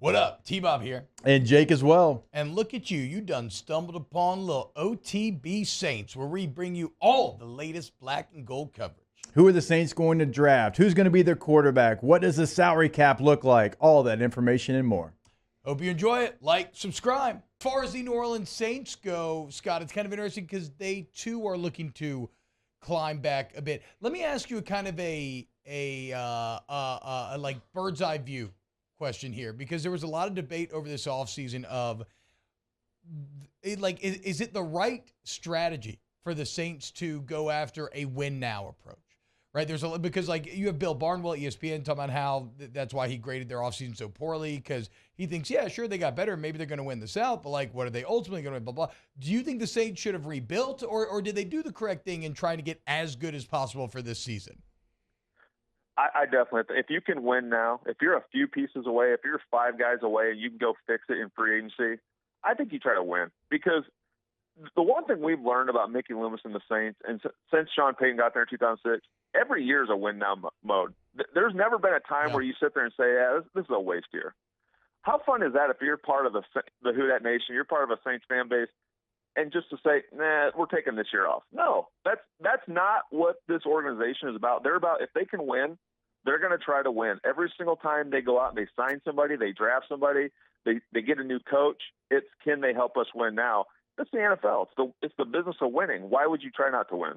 What up? T-Bob here. And Jake as well. And look at you. You done stumbled upon little OTB Saints, where we bring you all the latest black and gold coverage. Who are the Saints going to draft? Who's going to be their quarterback? What does the salary cap look like? All that information and more. Hope you enjoy it. Like, subscribe. As far as the New Orleans Saints go, Scott, it's kind of interesting because they, too, are looking to climb back a bit. Let me ask you a kind of a like bird's eye view question here, because there was a lot of debate over this offseason of, like, is it the right strategy for the Saints to go after a win now approach? Right, because like you have Bill Barnwell at ESPN talking about how that's why he graded their offseason so poorly, because he thinks, yeah, sure, they got better, maybe they're going to win the South, but like, what are they ultimately going to win? Blah blah. Do you think the Saints should have rebuilt, or did they do the correct thing in trying to get as good as possible for this season? I definitely, if you can win now, if you're a few pieces away, if you're 5 guys away and you can go fix it in free agency, I think you try to win. Because the one thing we've learned about Mickey Loomis and the Saints, and since Sean Payton got there in 2006, every year is a win now mode. There's never been a time where you sit there and say, yeah, this is a waste year. How fun is that if you're part of the Who Dat Nation, you're part of a Saints fan base, and just to say, nah, we're taking this year off? No, that's not what this organization is about. They're about, if they can win, they're going to try to win. Every single time they go out and they sign somebody, they draft somebody, they get a new coach, it's, can they help us win now? That's the NFL. It's the business of winning. Why would you try not to win?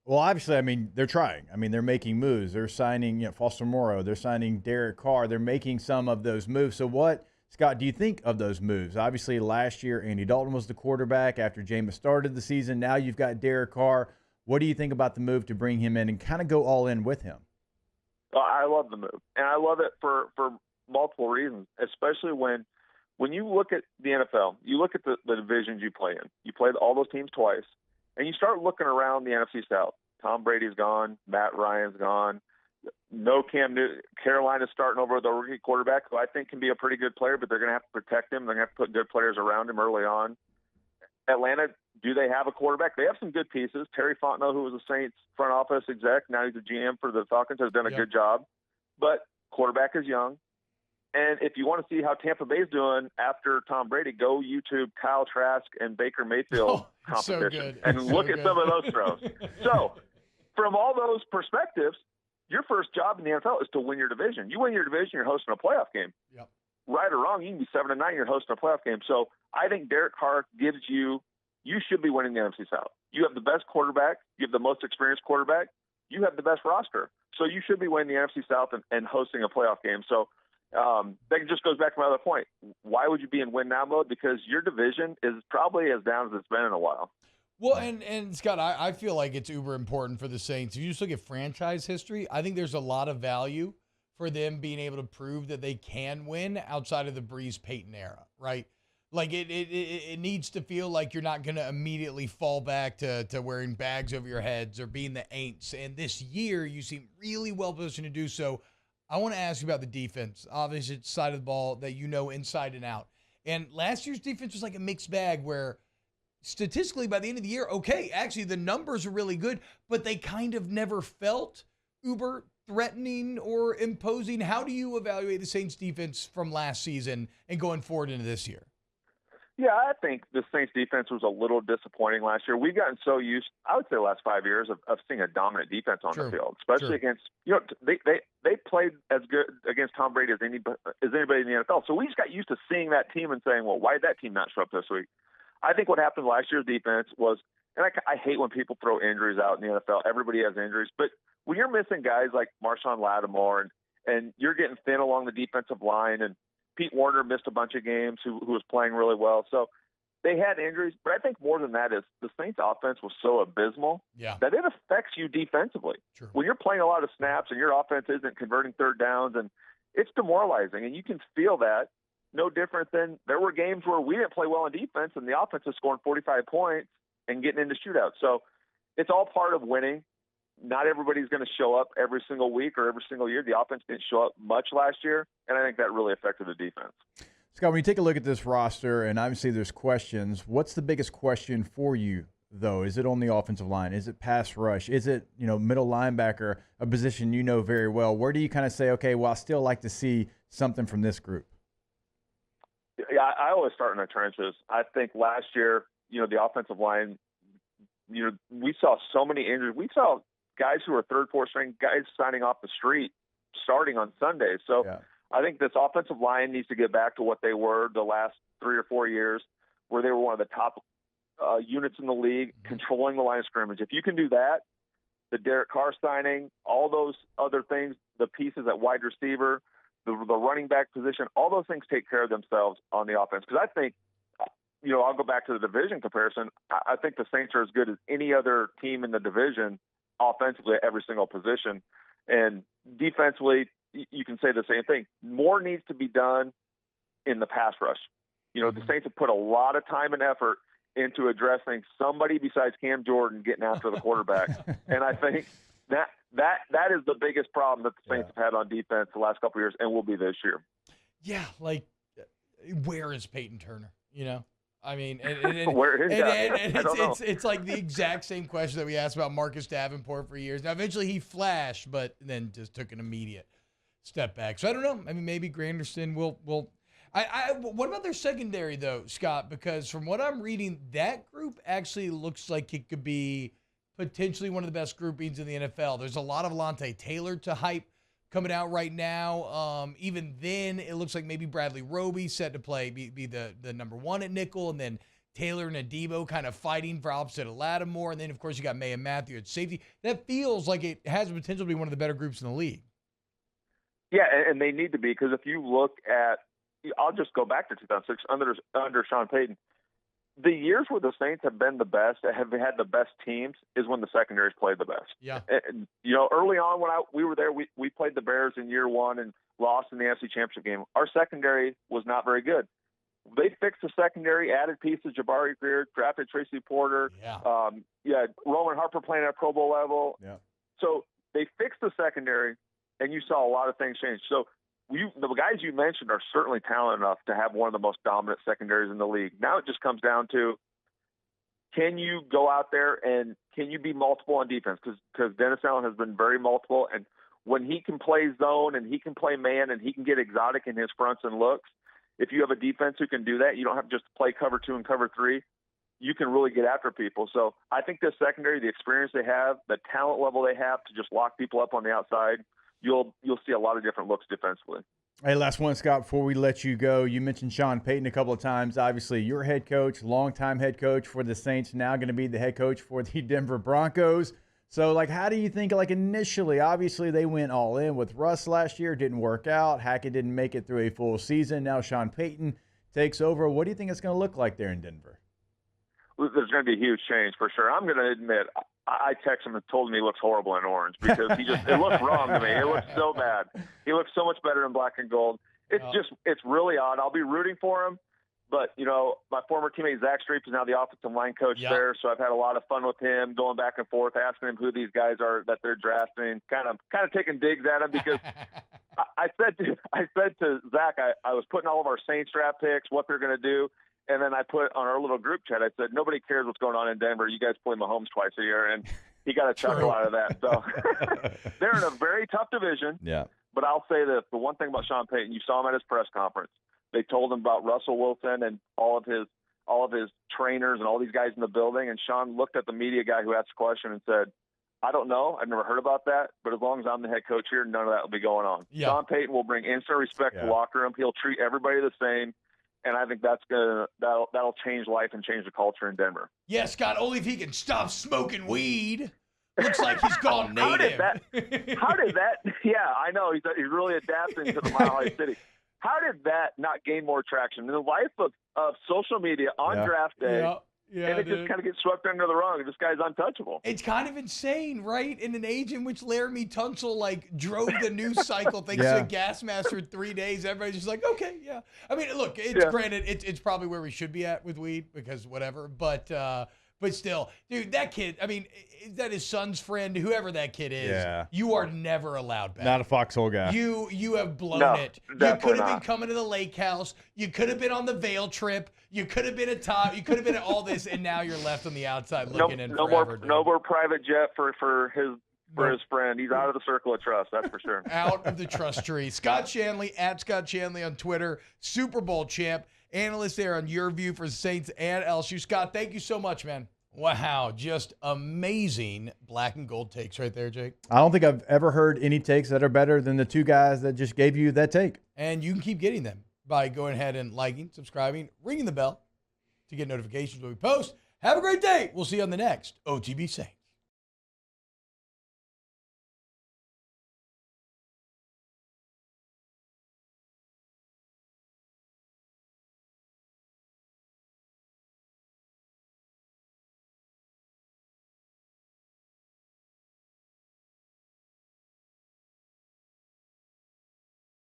Well, obviously, I mean, they're trying. I mean, they're making moves. They're signing, Foster Moreau. They're signing Derek Carr. They're making some of those moves. So what, Scott, do you think of those moves? Obviously, last year, Andy Dalton was the quarterback after Jameis started the season. Now you've got Derek Carr. What do you think about the move to bring him in and kind of go all in with him? I love the move, and I love it for multiple reasons, especially when you look at the NFL, you look at the divisions you play in. You played all those teams twice, and you start looking around the NFC South. Tom Brady's gone. Matt Ryan's gone. No Cam Newton. Carolina's starting over with a rookie quarterback who I think can be a pretty good player, but they're going to have to protect him. They're going to have to put good players around him early on. Atlanta, do they have a quarterback? They have some good pieces. Terry Fontenot, who was a Saints front office exec, now he's a GM for the Falcons, has done a good job. But quarterback is young. And if you want to see how Tampa Bay's doing after Tom Brady, go YouTube Kyle Trask and Baker Mayfield competition and look at some of those throws. So from all those perspectives, your first job in the NFL is to win your division. You win your division, you're hosting a playoff game. Yep. Right or wrong, you can be 7-9, you're hosting a playoff game. So I think Derek Carr gives you should be winning the NFC South. You have the best quarterback. You have the most experienced quarterback. You have the best roster. So you should be winning the NFC South and hosting a playoff game. So that just goes back to my other point. Why would you be in win now mode? Because your division is probably as down as it's been in a while. Well, and Scott, I feel like it's uber important for the Saints. If you just look at franchise history, I think there's a lot of value for them being able to prove that they can win outside of the Breeze Payton era, right? Like it needs to feel like you're not going to immediately fall back to wearing bags over your heads or being the Aints. And this year, you seem really well positioned to do so. I want to ask you about the defense. Obviously, it's the side of the ball that you know inside and out. And last year's defense was like a mixed bag where statistically by the end of the year, okay, actually the numbers are really good, but they kind of never felt uber threatening or imposing. How do you evaluate the Saints defense from last season and going forward into this year? Yeah, I think the Saints defense was a little disappointing last year. We've gotten so used, I would say the last 5 years, of seeing a dominant defense on the field, especially against, they played as good against Tom Brady as anybody in the NFL. So we just got used to seeing that team and saying, well, why did that team not show up this week? I think what happened last year's defense was, and I hate when people throw injuries out in the NFL. Everybody has injuries. But when you're missing guys like Marshawn Lattimore and you're getting thin along the defensive line, and Pete Warner missed a bunch of games who was playing really well. So they had injuries. But I think more than that is the Saints offense was so abysmal that it affects you defensively. True. When you're playing a lot of snaps and your offense isn't converting third downs, and it's demoralizing. And you can feel that. No different than there were games where we didn't play well on defense and the offense is scoring 45 points and getting into shootouts. So it's all part of winning. Not everybody's going to show up every single week or every single year. The offense didn't show up much last year, and I think that really affected the defense. Scott, when you take a look at this roster, and obviously there's questions, what's the biggest question for you though? Is it on the offensive line? Is it pass rush? Is it, middle linebacker, a position you know very well? Where do you kind of say, okay, well, I still like to see something from this group? Yeah, I always start in the trenches. I think last year, the offensive line, we saw so many injuries. We saw guys who were third, fourth string, guys signing off the street starting on Sundays. So Yeah. I think this offensive line needs to get back to what they were the last 3 or 4 years, where they were one of the top units in the league, controlling the line of scrimmage. If you can do that, the Derek Carr signing, all those other things, the pieces at wide receiver, the running back position, all those things take care of themselves on the offense. Because I think, I'll go back to the division comparison. I think the Saints are as good as any other team in the division offensively at every single position. And defensively, you can say the same thing. More needs to be done in the pass rush. The Saints have put a lot of time and effort into addressing somebody besides Cam Jordan getting after the quarterback. And I think that is the biggest problem that the Saints have had on defense the last couple of years and will be this year. Yeah, like, where is Peyton Turner? I mean, it's like the exact same question that we asked about Marcus Davenport for years. Now, eventually he flashed, but then just took an immediate step back. So I don't know. I mean, maybe Granderson will. What about their secondary though, Scott? Because from what I'm reading, that group actually looks like it could be potentially one of the best groupings in the NFL. There's a lot of Alontae Taylor to hype coming out right now. Even then, it looks like maybe Bradley Roby set to play, be the number one at nickel, and then Taylor and Adebo kind of fighting for opposite of Lattimore. And then, of course, you got May and Matthew at safety. That feels like it has the potential to be one of the better groups in the league. Yeah, and they need to be, because if you look at, I'll just go back to 2006 under Sean Payton. The years where the Saints have been the best, have had the best teams, is when the secondaries played the best. Yeah. And, early on when we were there, we played the Bears in year one and lost in the NFC Championship game. Our secondary was not very good. They fixed the secondary, added pieces, Jabari Greer, drafted Tracy Porter. Yeah. Roman Harper playing at Pro Bowl level. Yeah. So they fixed the secondary, and you saw a lot of things change. So the guys you mentioned are certainly talented enough to have one of the most dominant secondaries in the league. Now it just comes down to, can you go out there and can you be multiple on defense? Because Dennis Allen has been very multiple, and when he can play zone and he can play man and he can get exotic in his fronts and looks, if you have a defense who can do that, you don't have to just play cover 2 and cover 3. You can really get after people. So I think this secondary, the experience they have, the talent level they have to just lock people up on the outside, you'll see a lot of different looks defensively. Hey, last one, Scott, before we let you go. You mentioned Sean Payton a couple of times. Obviously, your head coach, longtime head coach for the Saints, now going to be the head coach for the Denver Broncos. So, how do you think, initially, obviously they went all in with Russ last year, didn't work out. Hackett didn't make it through a full season. Now Sean Payton takes over. What do you think it's going to look like there in Denver? There's going to be a huge change for sure. I'm going to admit, I texted him and told him he looks horrible in orange because it looks wrong to me. It looks so bad. He looks so much better in black and gold. It's really odd. I'll be rooting for him, but my former teammate Zach Streep is now the offensive line coach there, so I've had a lot of fun with him, going back and forth, asking him who these guys are that they're drafting, kind of taking digs at him because I said to Zach, I was putting all of our Saints draft picks, what they're going to do. And then I put on our little group chat, I said, nobody cares what's going on in Denver. You guys play Mahomes twice a year. And he got a chuckle out of that. So they're in a very tough division. Yeah. But I'll say this, the one thing about Sean Payton, you saw him at his press conference. They told him about Russell Wilson and all of his trainers and all these guys in the building. And Sean looked at the media guy who asked the question and said, I don't know. I've never heard about that. But as long as I'm the head coach here, none of that will be going on. Yeah. Sean Payton will bring instant respect to the locker room. He'll treat everybody the same. And I think that'll change life and change the culture in Denver. Yeah, Scott, only if he can stop smoking weed. Looks like he's gone native. How did that? Yeah, I know. He's really adapting to the Mile High City. How did that not gain more traction in the life of social media on draft day? Yeah, and it just kind of gets swept under the rug. This guy's untouchable. It's kind of insane, right? In an age in which Laramie Tunsil drove the news cycle thanks to a gas mask for 3 days, everybody's just like, okay, yeah. I mean, look, granted, it's probably where we should be at with weed because whatever. But But still, dude, that kid, I mean, is that his son's friend, whoever that kid is? Yeah. You are never allowed back. Not a foxhole guy. You have blown No, it. You definitely could have been not. coming to the lake house. You could have been on the Vail trip. You could have been at top. You could have been at all this, and now you're left on the outside looking in forever. No more private jet for his friend. He's out of the circle of trust, that's for sure. Out of the trust tree. Scott Shanle, at Scott Shanle on Twitter, Super Bowl champ, analyst there on Your View for Saints and LSU. Scott, thank you so much, man. Wow, just amazing black and gold takes right there, Jake. I don't think I've ever heard any takes that are better than the two guys that just gave you that take. And you can keep getting them by going ahead and liking, subscribing, ringing the bell to get notifications when we post. Have a great day. We'll see you on the next OTB Saints.